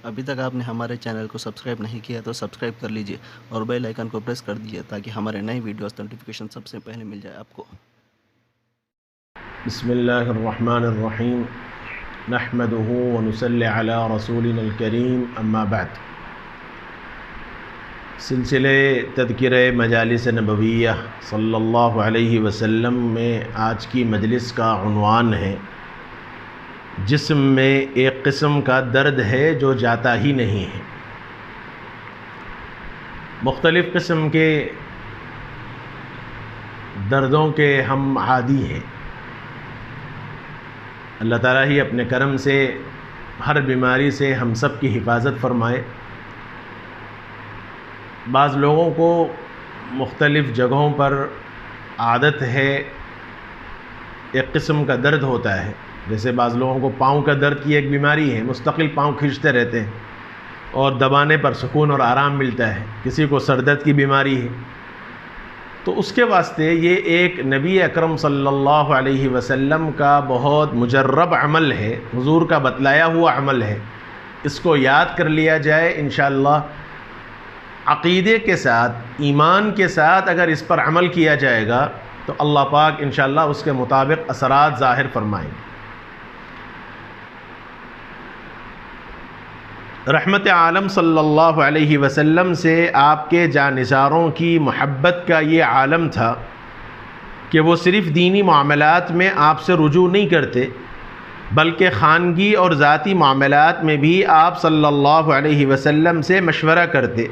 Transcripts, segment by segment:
ابھی تک آپ نے ہمارے چینل کو سبسکرائب نہیں کیا تو سبسکرائب کر لیجئے اور بیل آئیکن کو پریس کر دیجئے تاکہ ہمارے نئے ویڈیوز نوٹیفیکیشن سب سے پہلے مل جائے آپ کو۔ بسم اللہ الرحمن الرحیم نحمده ونصلی علی رسولنا الکریم اما بعد۔ سلسلے تذکرہ مجالس نبویہ صلی اللہ علیہ وسلم میں آج کی مجلس کا عنوان ہے جسم میں ایک قسم کا درد ہے جو جاتا ہی نہیں ہے۔ مختلف قسم کے دردوں کے ہم عادی ہیں۔ اللہ تعالیٰ ہی اپنے کرم سے ہر بیماری سے ہم سب کی حفاظت فرمائے۔ بعض لوگوں کو مختلف جگہوں پر عادت ہے، ایک قسم کا درد ہوتا ہے، جیسے بعض لوگوں کو پاؤں کا درد کی ایک بیماری ہے، مستقل پاؤں کھینچتے رہتے ہیں اور دبانے پر سکون اور آرام ملتا ہے۔ کسی کو سر درد کی بیماری ہے تو اس کے واسطے یہ ایک نبی اکرم صلی اللہ علیہ وسلم کا بہت مجرب عمل ہے، حضور کا بتلایا ہوا عمل ہے۔ اس کو یاد کر لیا جائے، انشاءاللہ عقیدے کے ساتھ، ایمان کے ساتھ اگر اس پر عمل کیا جائے گا تو اللہ پاک انشاءاللہ اس کے مطابق اثرات ظاہر فرمائیں گے۔ رحمت عالم صلی اللہ علیہ وسلم سے آپ کے جانثاروں کی محبت کا یہ عالم تھا کہ وہ صرف دینی معاملات میں آپ سے رجوع نہیں کرتے بلکہ خانگی اور ذاتی معاملات میں بھی آپ صلی اللہ علیہ وسلم سے مشورہ کرتے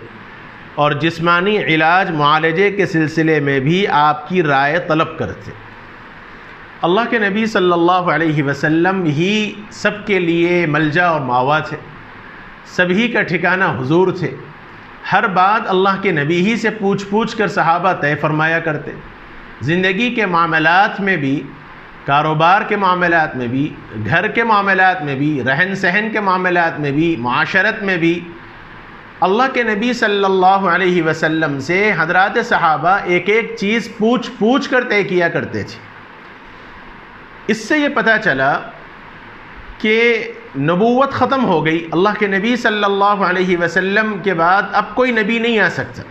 اور جسمانی علاج معالجے کے سلسلے میں بھی آپ کی رائے طلب کرتے۔ اللہ کے نبی صلی اللہ علیہ وسلم ہی سب کے لیے ملجا اور ماوا تھے، سبھی کا ٹھکانہ حضور تھے۔ ہر بات اللہ کے نبی ہی سے پوچھ کر صحابہ طے فرمایا کرتے۔ زندگی کے معاملات میں بھی، کاروبار کے معاملات میں بھی، گھر کے معاملات میں بھی، رہن سہن کے معاملات میں بھی، معاشرت میں بھی اللہ کے نبی صلی اللہ علیہ وسلم سے حضرات صحابہ ایک ایک چیز پوچھ کر طے کیا کرتے تھے۔ اس سے یہ پتہ چلا کہ نبوت ختم ہو گئی، اللہ کے نبی صلی اللہ علیہ وسلم کے بعد اب کوئی نبی نہیں آ سکتا۔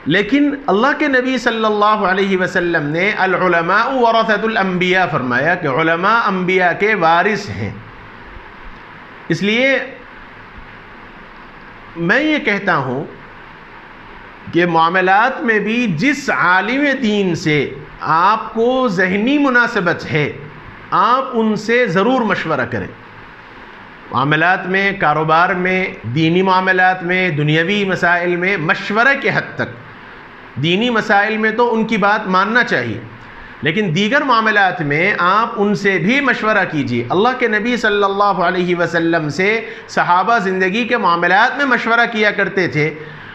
لیکن اللہ کے نبی صلی اللہ علیہ وسلم نے العلماء ورثۃ الانبیاء فرمایا کہ علماء انبیاء کے وارث ہیں۔ اس لیے میں یہ کہتا ہوں کہ معاملات میں بھی جس عالم دین سے آپ کو ذہنی مناسبت ہے آپ ان سے ضرور مشورہ کریں۔ معاملات میں، کاروبار میں، دینی معاملات میں، دنیاوی مسائل میں مشورہ کے حد تک، دینی مسائل میں تو ان کی بات ماننا چاہیے لیکن دیگر معاملات میں آپ ان سے بھی مشورہ کیجیے۔ اللہ کے نبی صلی اللہ علیہ وسلم سے صحابہ زندگی کے معاملات میں مشورہ کیا کرتے تھے،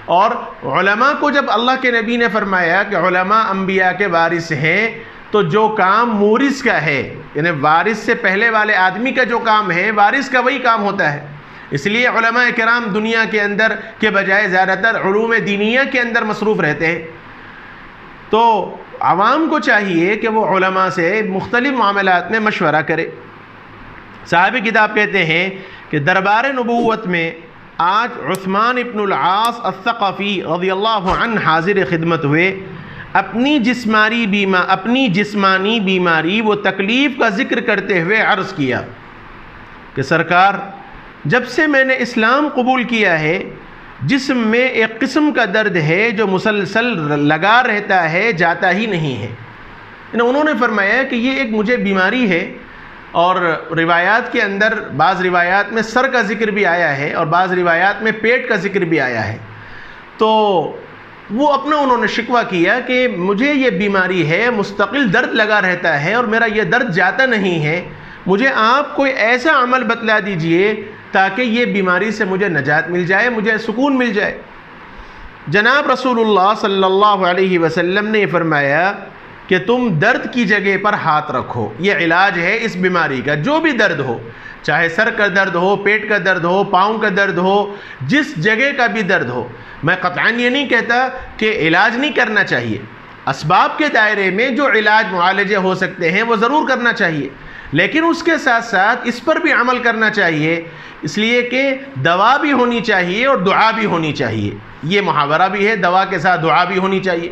اور علماء کو جب اللہ کے نبی نے فرمایا کہ علماء انبیاء کے وارث ہیں تو جو کام مورث کا ہے، یعنی وارث سے پہلے والے آدمی کا جو کام ہے وارث کا وہی کام ہوتا ہے۔ اس لیے علماء کرام دنیا کے اندر کے بجائے زیادہ تر علوم دینیہ کے اندر مصروف رہتے ہیں۔ تو عوام کو چاہیے کہ وہ علماء سے مختلف معاملات میں مشورہ کرے۔ صاحب کتاب کہتے ہیں کہ دربار نبوت میں آج عثمان ابن العاص الثقفی رضی اللہ عنہ حاضر خدمت ہوئے۔ اپنی جسمانی بیماری و تکلیف کا ذکر کرتے ہوئے عرض کیا کہ سرکار، جب سے میں نے اسلام قبول کیا ہے جسم میں ایک قسم کا درد ہے جو مسلسل لگا رہتا ہے، جاتا ہی نہیں ہے۔ انہوں نے فرمایا کہ یہ ایک مجھے بیماری ہے، اور روایات کے اندر بعض روایات میں سر کا ذکر بھی آیا ہے اور بعض روایات میں پیٹ کا ذکر بھی آیا ہے۔ تو وہ اپنا انہوں نے شکوہ کیا کہ مجھے یہ بیماری ہے، مستقل درد لگا رہتا ہے اور میرا یہ درد جاتا نہیں ہے، مجھے آپ کوئی ایسا عمل بتلا دیجئے تاکہ یہ بیماری سے مجھے نجات مل جائے، مجھے سکون مل جائے۔ جناب رسول اللہ صلی اللہ علیہ وسلم نے فرمایا کہ تم درد کی جگہ پر ہاتھ رکھو، یہ علاج ہے اس بیماری کا۔ جو بھی درد ہو، چاہے سر کا درد ہو، پیٹ کا درد ہو، پاؤں کا درد ہو، جس جگہ کا بھی درد ہو، میں قطعاً یہ نہیں کہتا کہ علاج نہیں کرنا چاہیے، اسباب کے دائرے میں جو علاج معالجے ہو سکتے ہیں وہ ضرور کرنا چاہیے، لیکن اس کے ساتھ ساتھ اس پر بھی عمل کرنا چاہیے، اس لیے کہ دوا بھی ہونی چاہیے اور دعا بھی ہونی چاہیے۔ یہ محاورہ بھی ہے، دوا کے ساتھ دعا بھی ہونی چاہیے،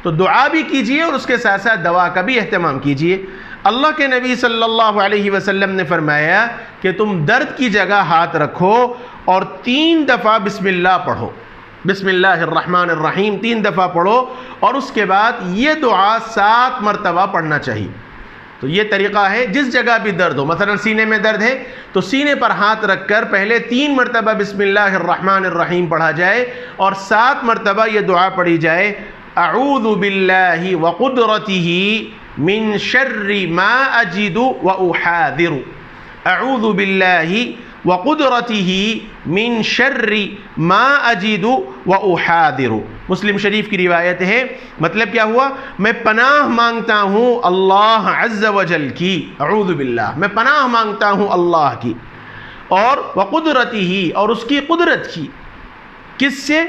تو دعا بھی کیجئے اور اس کے ساتھ ساتھ دوا کا بھی اہتمام کیجئے۔ اللہ کے نبی صلی اللہ علیہ وسلم نے فرمایا کہ تم درد کی جگہ ہاتھ رکھو اور 3 دفعہ بسم اللہ پڑھو، بسم اللہ الرحمن الرحیم 3 دفعہ پڑھو، اور اس کے بعد یہ دعا 7 مرتبہ پڑھنا چاہیے۔ تو یہ طریقہ ہے، جس جگہ بھی درد ہو، مثلا سینے میں درد ہے تو سینے پر ہاتھ رکھ کر پہلے 3 مرتبہ بسم اللہ الرحمن الرحیم پڑھا جائے اور 7 مرتبہ یہ دعا پڑھی جائے، اعوذ باللہ وقدرتہ من شر ما اجد واحاذر، اعوذ باللہ وقدرتہ من شر ما اجد واحاذر۔ مسلم شریف کی روایت ہے، مطلب کیا ہوا؟ میں پناہ مانگتا ہوں اللہ عز و جل کی، اعوذ باللہ، میں پناہ مانگتا ہوں اللہ کی، اور وقدرتہ، اور اس کی قدرت کی، کس سے؟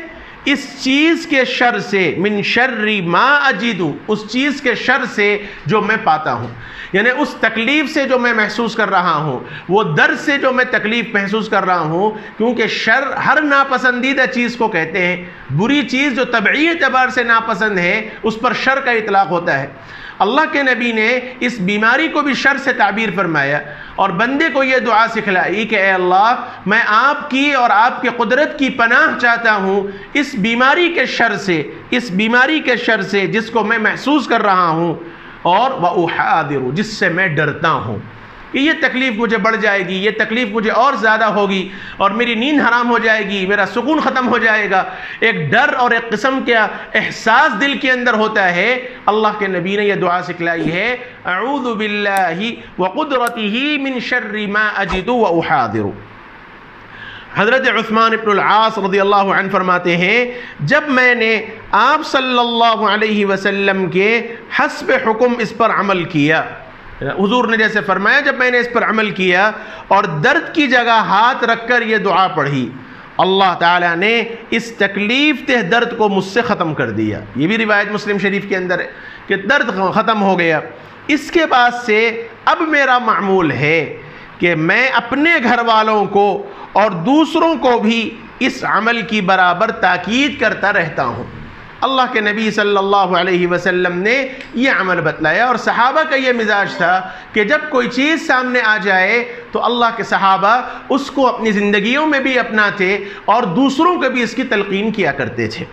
اس چیز کے شر سے، من شر ما اجد، اس چیز کے شر سے جو میں پاتا ہوں، یعنی اس تکلیف سے جو میں محسوس کر رہا ہوں، وہ درد سے جو میں تکلیف محسوس کر رہا ہوں، کیونکہ شر ہر ناپسندیدہ چیز کو کہتے ہیں، بری چیز جو طبعی اعتبار سے ناپسند ہے اس پر شر کا اطلاق ہوتا ہے۔ اللہ کے نبی نے اس بیماری کو بھی شر سے تعبیر فرمایا اور بندے کو یہ دعا سکھلائی کہ اے اللہ، میں آپ کی اور آپ کے قدرت کی پناہ چاہتا ہوں اس بیماری کے شر سے، اس بیماری کے شر سے جس کو میں محسوس کر رہا ہوں، اور وَأُحَاذِرُ، جس سے میں ڈرتا ہوں کہ یہ تکلیف مجھے بڑھ جائے گی، یہ تکلیف مجھے اور زیادہ ہوگی اور میری نیند حرام ہو جائے گی، میرا سکون ختم ہو جائے گا۔ ایک ڈر اور ایک قسم کا احساس دل کے اندر ہوتا ہے۔ اللہ کے نبی نے یہ دعا سکھلائی ہے، اعوذ باللہ وقدرتہ من شر ما اجد واحاذر۔ حضرت عثمان بن العاص رضی اللہ عنہ فرماتے ہیں، جب میں نے آپ صلی اللہ علیہ وسلم کے حسب حکم اس پر عمل کیا، حضور نے جیسے فرمایا، جب میں نے اس پر عمل کیا اور درد کی جگہ ہاتھ رکھ کر یہ دعا پڑھی، اللہ تعالیٰ نے اس تکلیف دہ درد کو مجھ سے ختم کر دیا۔ یہ بھی روایت مسلم شریف کے اندر ہے کہ درد ختم ہو گیا۔ اس کے بعد سے اب میرا معمول ہے کہ میں اپنے گھر والوں کو اور دوسروں کو بھی اس عمل کی برابر تاکید کرتا رہتا ہوں۔ اللہ کے نبی صلی اللہ علیہ وسلم نے یہ عمل بتلایا، اور صحابہ کا یہ مزاج تھا کہ جب کوئی چیز سامنے آ جائے تو اللہ کے صحابہ اس کو اپنی زندگیوں میں بھی اپناتے اور دوسروں کو بھی اس کی تلقین کیا کرتے تھے۔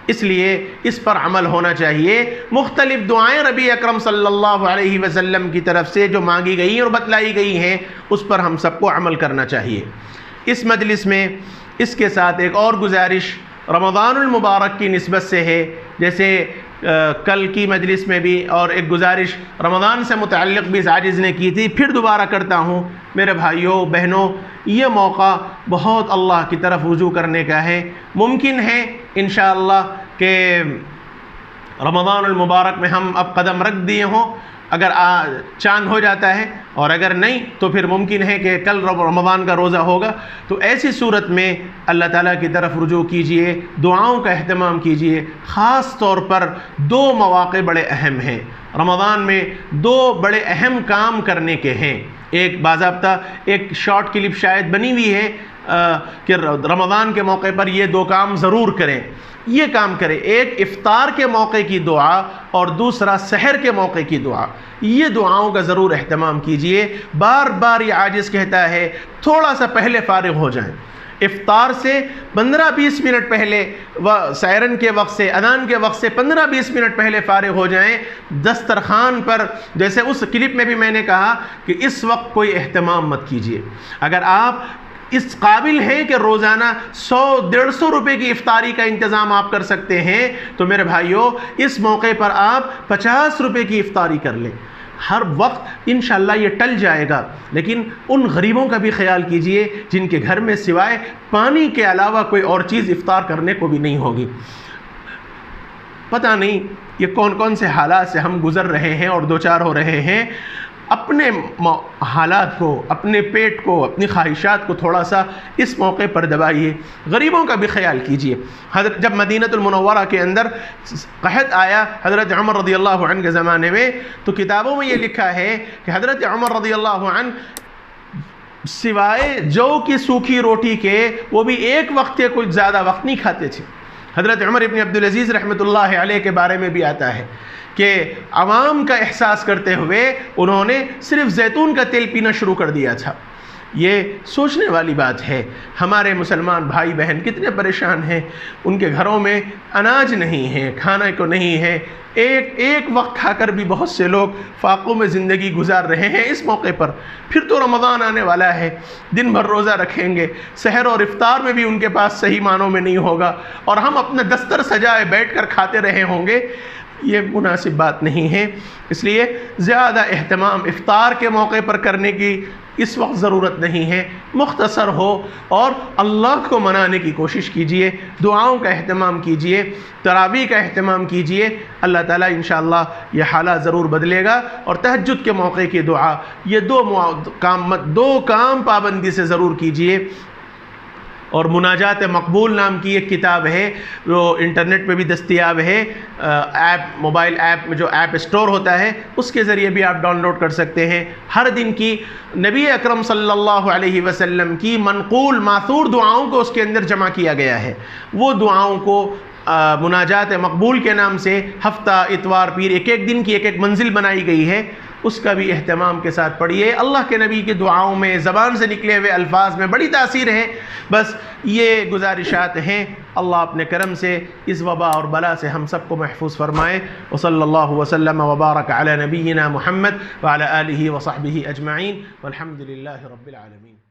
اس لیے اس پر عمل ہونا چاہیے۔ مختلف دعائیں نبی اکرم صلی اللہ علیہ وسلم کی طرف سے جو مانگی گئی اور بتلائی گئی ہیں، اس پر ہم سب کو عمل کرنا چاہیے۔ اس مجلس میں اس کے ساتھ ایک اور گزارش رمضان المبارک کی نسبت سے ہے، جیسے کل کی مجلس میں بھی، اور ایک گزارش رمضان سے متعلق بھی اس عاجز نے کی تھی، پھر دوبارہ کرتا ہوں۔ میرے بھائیوں بہنوں، یہ موقع بہت اللہ کی طرف رجوع کرنے کا ہے۔ ممکن ہے انشاءاللہ کہ رمضان المبارک میں ہم اب قدم رکھ دیے ہوں، اگر چاند ہو جاتا ہے، اور اگر نہیں تو پھر ممکن ہے کہ کل رمضان کا روزہ ہوگا۔ تو ایسی صورت میں اللہ تعالیٰ کی طرف رجوع کیجئے، دعاؤں کا اہتمام کیجئے۔ خاص طور پر 2 مواقع بڑے اہم ہیں رمضان میں، 2 بڑے اہم کام کرنے کے ہیں۔ ایک باضابطہ ایک شارٹ کلپ شاید بنی ہوئی ہے کہ رمضان کے موقع پر یہ 2 کام ضرور کریں۔ یہ کام کریں، ایک افطار کے موقع کی دعا اور دوسرا سحر کے موقع کی دعا۔ یہ دعاؤں کا ضرور اہتمام کیجئے۔ بار بار یہ عاجز کہتا ہے تھوڑا سا پہلے فارغ ہو جائیں، افطار سے 15-20 منٹ پہلے، سحرن کے وقت سے، اذان کے وقت سے 15-20 منٹ پہلے فارغ ہو جائیں۔ دسترخوان پر، جیسے اس کلپ میں بھی میں نے کہا کہ اس وقت کوئی اہتمام مت کیجئے۔ اگر آپ اس قابل ہیں کہ روزانہ 100-150 روپے کی افطاری کا انتظام آپ کر سکتے ہیں، تو میرے بھائیوں اس موقع پر آپ 50 روپے کی افطاری کر لیں۔ ہر وقت انشاءاللہ یہ ٹل جائے گا، لیکن ان غریبوں کا بھی خیال کیجئے جن کے گھر میں سوائے پانی کے علاوہ کوئی اور چیز افطار کرنے کو بھی نہیں ہوگی۔ پتہ نہیں یہ کون کون سے حالات سے ہم گزر رہے ہیں اور دوچار ہو رہے ہیں۔ اپنے حالات کو، اپنے پیٹ کو، اپنی خواہشات کو تھوڑا سا اس موقع پر دبائیے، غریبوں کا بھی خیال کیجیے۔ جب مدینہ المنورہ کے اندر قحط آیا حضرت عمر رضی اللہ عنہ کے زمانے میں، تو کتابوں میں یہ لکھا ہے کہ حضرت عمر رضی اللہ عنہ سوائے جو کی سوکھی روٹی کے وہ بھی ایک وقت کے کچھ زیادہ وقت نہیں کھاتے تھے۔ حضرت عمر ابن عبدالعزیز رحمۃ اللہ علیہ کے بارے میں بھی آتا ہے کہ عوام کا احساس کرتے ہوئے انہوں نے صرف زیتون کا تیل پینا شروع کر دیا تھا۔ یہ سوچنے والی بات ہے، ہمارے مسلمان بھائی بہن کتنے پریشان ہیں، ان کے گھروں میں اناج نہیں ہے، کھانے کو نہیں ہے، ایک وقت کھا کر بھی بہت سے لوگ فاقوں میں زندگی گزار رہے ہیں۔ اس موقع پر پھر تو رمضان آنے والا ہے، دن بھر روزہ رکھیں گے، سحر اور افطار میں بھی ان کے پاس صحیح معنوں میں نہیں ہوگا، اور ہم اپنے دستر سجائے بیٹھ کر کھاتے رہے ہوں گے، یہ مناسب بات نہیں ہے۔ اس لیے زیادہ اہتمام افطار کے موقع پر کرنے کی اس وقت ضرورت نہیں ہے، مختصر ہو اور اللہ کو منانے کی کوشش کیجئے، دعاؤں کا اہتمام کیجئے، تراویح کا اہتمام کیجئے، اللہ تعالیٰ انشاءاللہ یہ حالات ضرور بدلے گا۔ اور تہجد کے موقع کی دعا، یہ دو کام پابندی سے ضرور کیجئے۔ اور مناجات مقبول نام کی ایک کتاب ہے، جو انٹرنیٹ پہ بھی دستیاب ہے، موبائل ایپ میں جو ایپ اسٹور ہوتا ہے اس کے ذریعے بھی آپ ڈاؤن لوڈ کر سکتے ہیں۔ ہر دن کی نبی اکرم صلی اللہ علیہ وسلم کی منقول ماثور دعاؤں کو اس کے اندر جمع کیا گیا ہے، وہ دعاؤں کو مناجات مقبول کے نام سے ہفتہ، اتوار، پیر، ایک دن کی ایک منزل بنائی گئی ہے، اس کا بھی اہتمام کے ساتھ پڑھیے۔ اللہ کے نبی کی دعاؤں میں، زبان سے نکلے ہوئے الفاظ میں بڑی تاثیر ہے۔ بس یہ گزارشات ہیں، اللہ اپنے کرم سے اس وبا اور بلا سے ہم سب کو محفوظ فرمائے۔ وصلی اللہ وسلم وبارک علی نبینا محمد وعلی آلہ وصحبہ اجمعین والحمد للہ رب العالمین۔